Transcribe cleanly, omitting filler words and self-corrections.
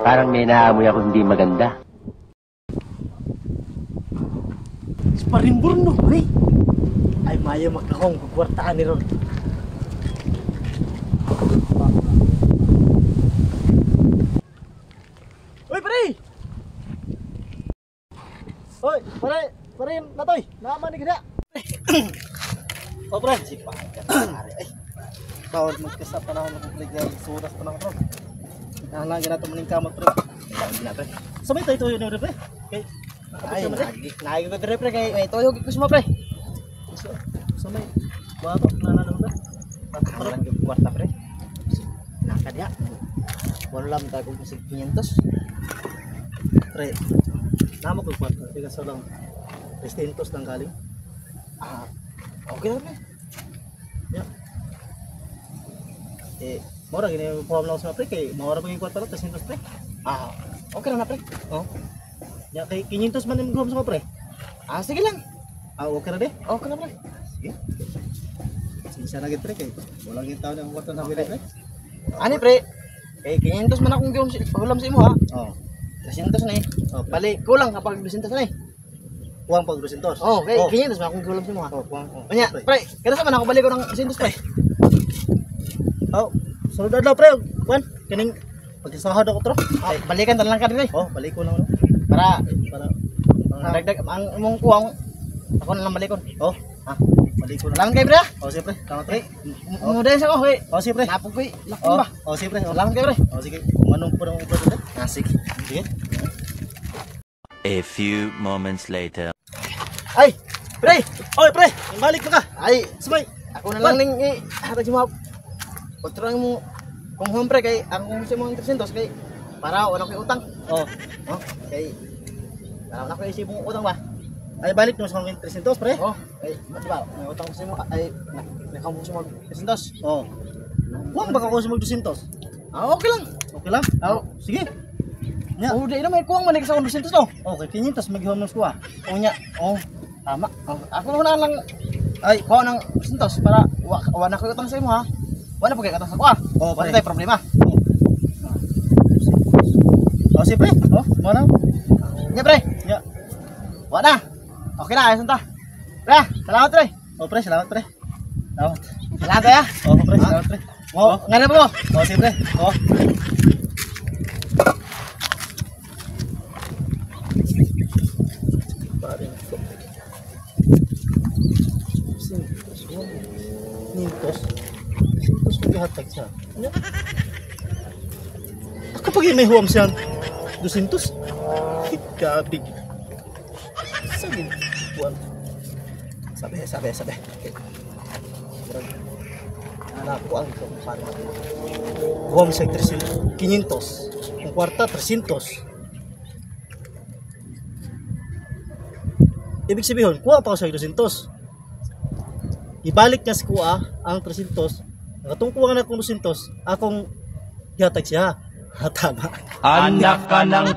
Parang may naamoy ako hindi maganda. Parimbur no, hey. Ay maya magkahong kwartaan ni Ron. Oy, pare! Oy, pare natoy, naman ni kada. Oh, pare, si pa. Ay. Bawal magkasa panahon ng pagligay, suras panahon ron. Nahanga ginato maning kamot, pre. Pre. Sabay tayo tuyo ni pre. Okay. Ay, nagig ko pre kay may toyo ko mo pre. So may bato na pre. Parang yung kwarta pre. Nakadya. Wala lang tayo kung 500. Pre. Namo ko kwarta, tiga sa lang 300 lang galing. Ah, okay lang pre. Ya. Mora gini problem lang sa pre kay mora pa yung kwarta 300 pre. Ah, okay lang na pre. Oh. Ya kay 500 man yung sa pre. Ah, sige lang. Ah, okay na de? Okay na pre. Sige. Sisa na gid pre kay wala gid taon ang kwarta sa pre. Ani pre? Kay 500 man akong hulam sa imo ha. Oh. 300 na eh. Oh, bali kulang kapag 200 na eh. Kuwang pag 200. Oh, kay 500 man akong hulam sa imo ha. Oh, kuwang. Anya, pre, kada sa man ako balik ko ng 200 pre. Oh, sunod daw pre. Kuan, kining pagkasahod ako tro. Ah, balikan ta lang ka dire. Oh, balik ko lang no. Para dagdag ang imong kuwang ako na lang balikon. Oh, ha. Balik ko lang kay pre. Oh, sige pre. Tama pre. Muday sa ko, hey. Oh, sige pre. Napog koy. Lakin ba? Oh, sige pre. Salamat kay pre. Oh, sige. Manong po ng upo pre. Ah, sige. Sige. A few moments later. Ay, pre. Oy, pre. Balik pa ka. Ay, sabay. Ako na lang ning hatag mo. Kontrang mo kung humpre kay ako gusto mo 300 kay para wala ko utang. Oh. Oh, kay wala ko isip mo utang ba? Ay balik mo sa 300 pre. Oh, kay ba may utang ko sa mo ay nakamo sa 300. Oh. Wag baka ko sa 200. Ah, okay lang. Okay lang. Oh, sige. Nya. Oh, di na may kuwang man sa 200 no. Okay, 500 maghihom ng kuwa. Oh nya. Oh, tama. Oh, ako na lang ay kuha ng 200 para wala ko utang sa imo ha. Wala pa kay katong sa kuha. Oh, wala tay problema. Oh, si pre. Oh, mana? Nya pre. Nya. Wala. Okay na, ayos na ta. Pre, salamat pre. Oh, pre, salamat pre. Salamat. Salamat ya. Oh, pre, salamat pre. Oh, ngana bro. Oh, si pre. Oh. Sintos maghatag siya. Ako pag may huwam siya 200. Kabig. Sabi buwan. Sabi. Okay. Anak ko ang kumpara. Huwam siya 500. Yung kwarta 300. Ibig sabihin, kuha pa ko sa 200. Ibalik niya sa kuha ang 300. Nakatungkuha na akong 200, akong hihatag siya. Tama. Anak ka ng